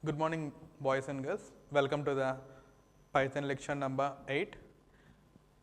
Good morning, boys and girls. Welcome to the Python lecture number 8.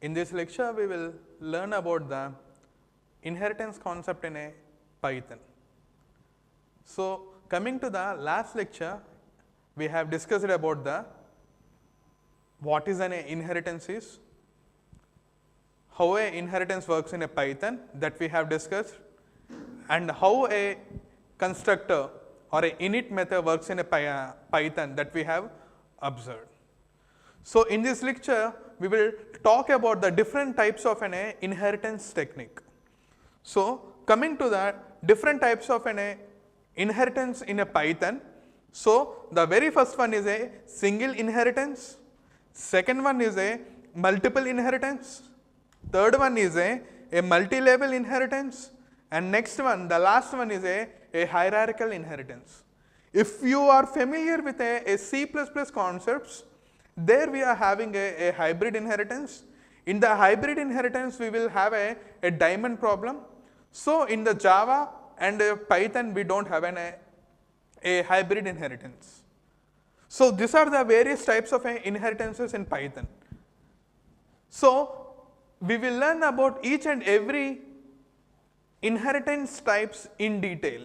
In this lecture, we will learn about the inheritance concept in a Python. So, coming to the last lecture, we have discussed about the what is an inheritance is, how a inheritance works in a Python that we have discussed, and how a constructor or a init method works in a Python that we have observed. So, in this lecture, we will talk about the different types of an inheritance technique. So, coming to the different types of an inheritance in a Python. So, the very first one is a single inheritance, second one is a multiple inheritance, third one is a multi-level inheritance, and next one, the last one is a hierarchical inheritance. If you are familiar with a C++ concepts, there we are having a hybrid inheritance. In the hybrid inheritance, we will have a diamond problem. So, in the Java and Python, we don't have a hybrid inheritance. So, these are the various types of inheritances in Python. So, we will learn about each and every inheritance types in detail.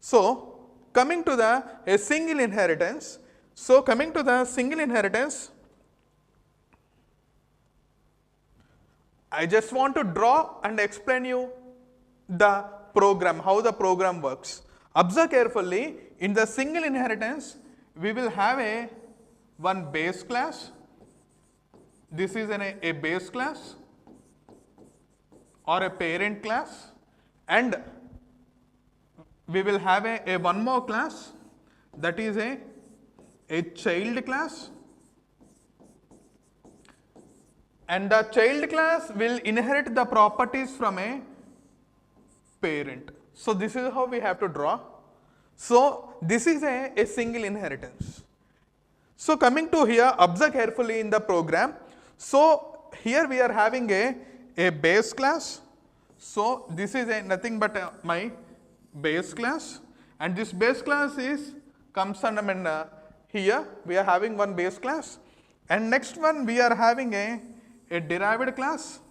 So, coming to a single inheritance. So, coming to the single inheritance, I just want to draw and explain you the program, how the program works. Observe carefully, in the single inheritance, we will have one base class. This is a base class or a parent class, and we will have one more class, that is a child class, and the child class will inherit the properties from a parent. So, this is how we have to draw. So, this is a single inheritance. So, coming to here, observe carefully in the program. So, here we are having a base class. So, this is nothing but my base class, and this base class comes under here we are having one base class, and next one we are having a derived class.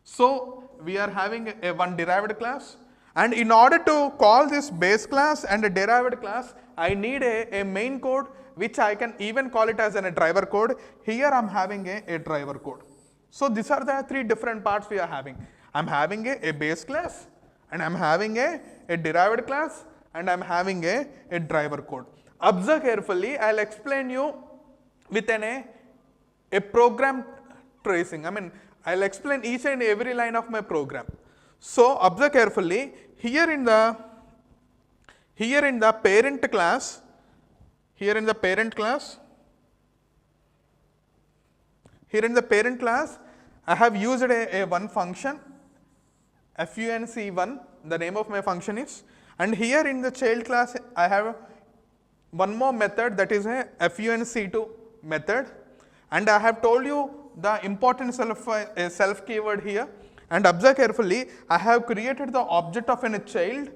So, we are having one derived class, and in order to call this base class and a derived class, I need a main code, which I can even call it as a driver code. Here I am having a driver code. So, these are the three different parts we are having. I am having a base class, and I am having a derived class, and I am having a driver code. Observe carefully, I will explain you with a program tracing. I mean, I will explain each and every line of my program. So, observe carefully, here in the parent class, I have used a one function, func1, the name of my function is, and here in the child class I have one more method, that is a func2 method, and I have told you the importance of a self keyword here. And observe carefully, I have created the object of a child,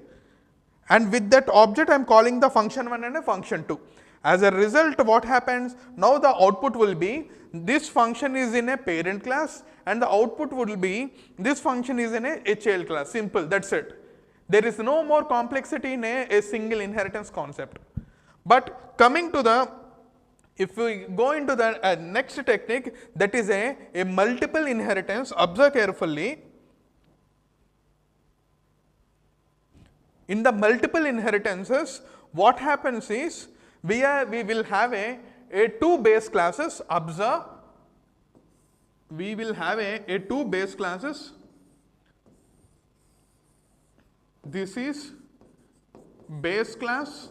and with that object I am calling the function1 and a function2. As a result, what happens, now the output will be this function is in a parent class, and the output will be this function is in a child class. Simple, that's it. There is no more complexity in a single inheritance concept. But coming to the, if we go into the next technique, that is a multiple inheritance. Observe carefully. In the multiple inheritances, what happens is, we will have a two base classes. Observe, we will have a two base classes. This is base class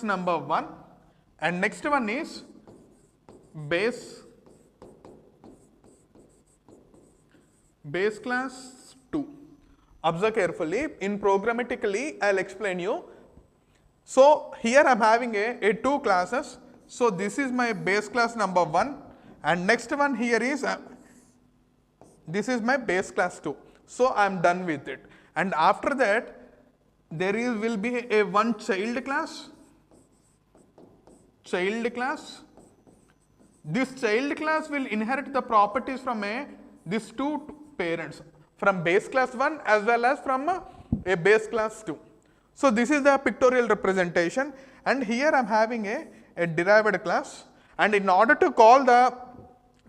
number 1, and next one is base class 2. Observe carefully, in programmatically I will explain you. So, here I am having a two classes. So, this is my base class number 1, and next one here is this is my base class 2. So, I am done with it, and after that there is will be a one child class. This child class will inherit the properties from these two parents, from base class 1 as well as from a base class 2. So this is the pictorial representation, and here I am having a derived class, and in order to call the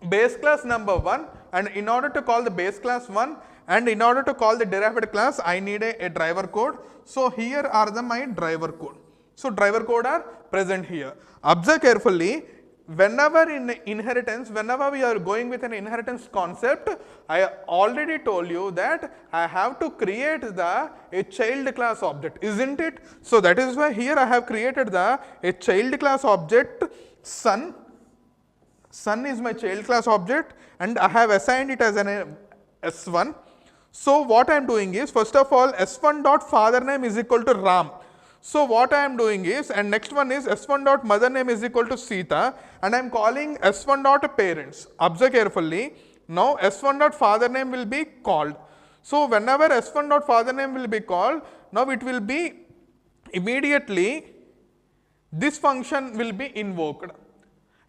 base class number 1, and in order to call the base class 1, and in order to call the derived class, I need a driver code. So here are my driver code. So driver code are present here. Observe carefully. Whenever in inheritance, whenever we are going with an inheritance concept, I already told you that I have to create a child class object, isn't it? So that is why here I have created a child class object son. Son is my child class object, and I have assigned it as an S1. So what I am doing is, first of all, S1 dot father name is equal to Ram. So what I am doing is, and next one is S1 dot mother name is equal to Sita, and I am calling S1 dot parents. Observe carefully. Now S1 dot father name will be called. So whenever S1 dot father name will be called, now it will be immediately this function will be invoked.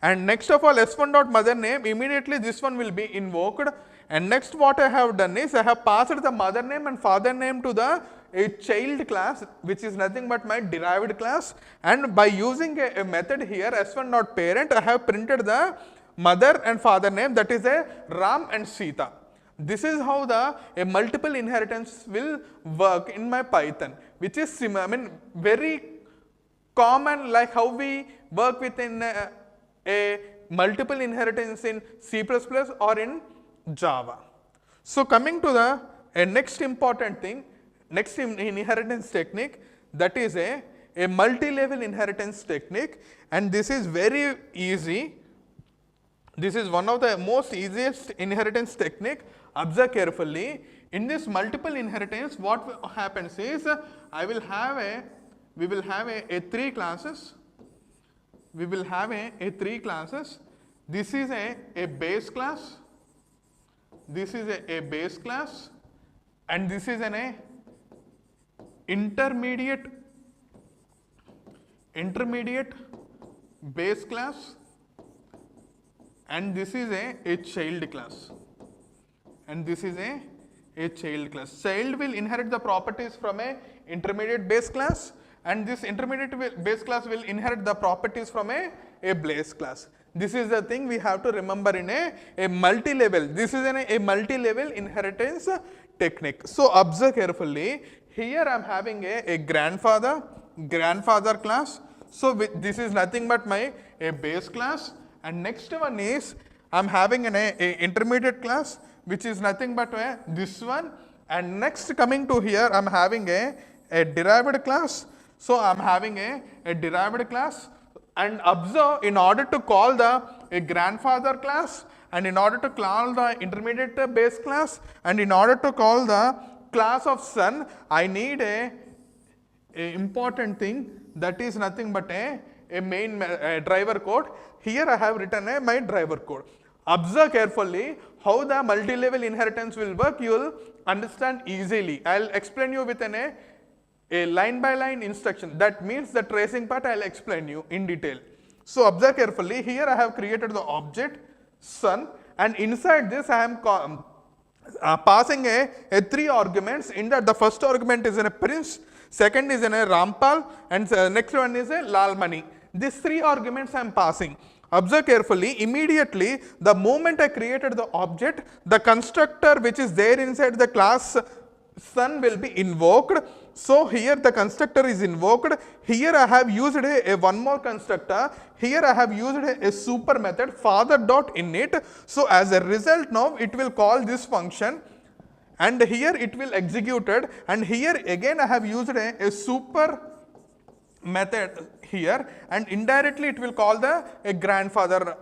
And next of all, S1 dot mother name, immediately this one will be invoked. And next what I have done is, I have passed the mother name and father name to a child class, which is nothing but my derived class, and by using a method here, S1 dot parent, I have printed the mother and father name, that is a Ram and Sita. This is how a multiple inheritance will work in my Python, which is very common, like how we work within a multiple inheritance in C++ or in Java. So coming to the next important thing, next inheritance technique, that is a multi-level inheritance technique, and this is very easy. This is one of the most easiest inheritance technique. Observe carefully. In this multiple inheritance, what happens is, we will have a three classes. We will have a three classes. This is a base class. This is a base class, and this is an intermediate base class, and this is a child class, and this is a child class. Child will inherit the properties from a intermediate base class, and this intermediate base class will inherit the properties from a base class. This is the thing we have to remember in a multi-level. This is a multi-level inheritance technique. So observe carefully. Here I am having a grandfather class. So this is nothing but my base class, and next one is I am having an intermediate class, which is nothing but this one, and next coming to here I am having a derived class. So I am having a derived class, and observe, in order to call a grandfather class, and in order to call the intermediate base class, and in order to call the class of son, I need a important thing, that is nothing but a main driver code. Here I have written my driver code. Observe carefully how the multi-level inheritance will work. You will understand easily. I will explain you with a line by line instruction. That means the tracing part I will explain you in detail. So observe carefully. Here I have created the object son, and inside this I am passing a three arguments. In that, the first argument is a prince, second is a Rampal, and next one is a Lalmani. These three arguments I am passing. Observe carefully. Immediately, the moment I created the object, the constructor which is there inside the class son will be invoked. So here the constructor is invoked. Here I have used a one more constructor. Here I have used a super method, father.init. So as a result, now it will call this function, and here it will execute it, and here again I have used a super method here, and indirectly it will call a grandfather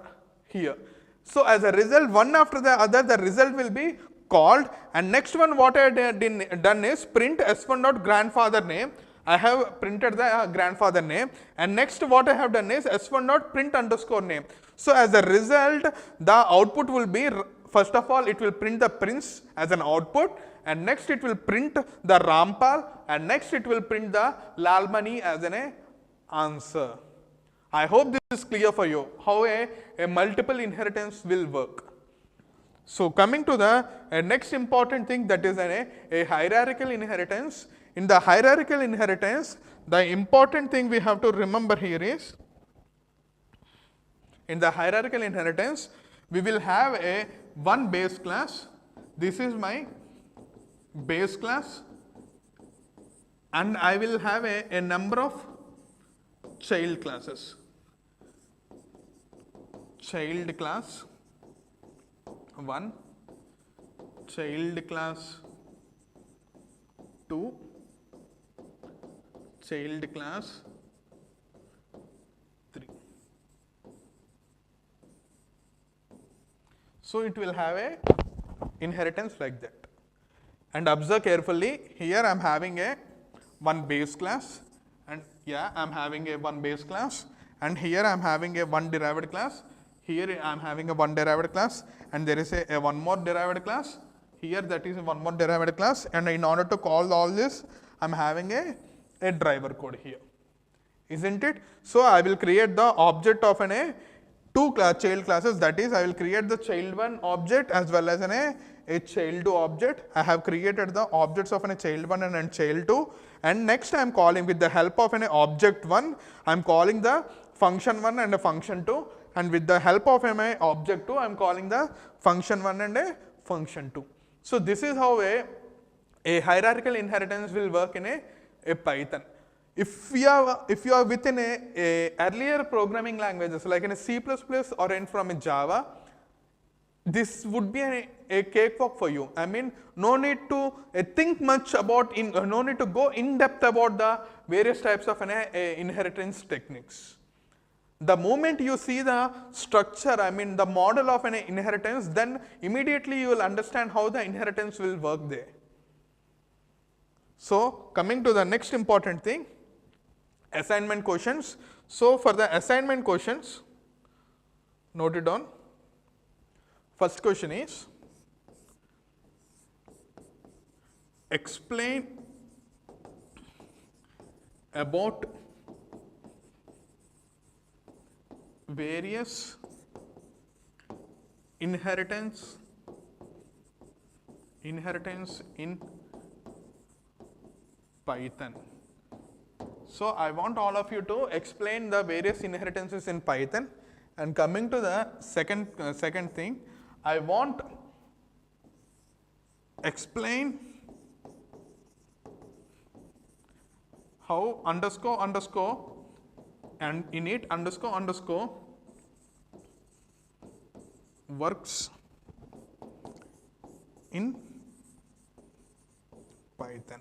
here. So as a result, one after the other, the result will be called, and next one what I have done is print s1 dot grandfather name. I have printed the grandfather name, and next what I have done is s1 dot print underscore name. So as a result, the output will be, first of all, it will print the prince as an output, and next it will print the Rampal, and next it will print the Lalmani as an answer. I hope this is clear for you, how a multiple inheritance will work. So coming to the next important thing, that is a hierarchical inheritance. In the hierarchical inheritance, the important thing we have to remember here is, in the hierarchical inheritance, we will have a one base class. This is my base class, and I will have a number of child classes. Child class 1, child class 2, child class 3. So it will have a inheritance like that. And observe carefully, here I am having a one base class, and I am having a one base class, and here I am having a one derived class, here I am having a one derived class, and there is a one more derived class, here that is one more derived class, and in order to call all this, I am having a driver code here, isn't it? So I will create the object of two child classes, that is I will create the child 1 object as well as a child 2 object. I have created the objects of a child 1 and a child 2, and next I am calling with the help of an object 1, I am calling the function 1 and a function 2, and with the help of my object 2, I am calling the function 1 and a function 2. So this is how a hierarchical inheritance will work in a Python. If you are within a earlier programming languages like in a C++ or in from a Java, this would be a cakewalk for you. I mean, no need to think much about, no need to go in depth about the various types of inheritance techniques. The moment you see the structure, I mean the model of an inheritance, then immediately you will understand how the inheritance will work there. So coming to the next important thing, assignment questions. So for the assignment questions, note it down. First question is, explain about various inheritance in Python. So I want all of you to explain the various inheritances in Python. And coming to the second thing, I want explain how underscore and init underscore works in Python.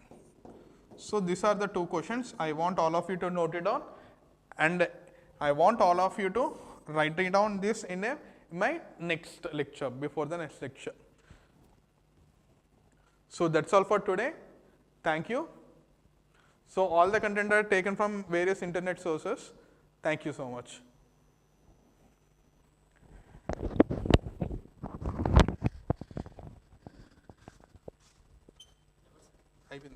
So these are the two questions. I want all of you to note it down, and I want all of you to write it down this in my next lecture, before the next lecture. So that's all for today. Thank you. So all the content are taken from various internet sources. Thank you so much. I will.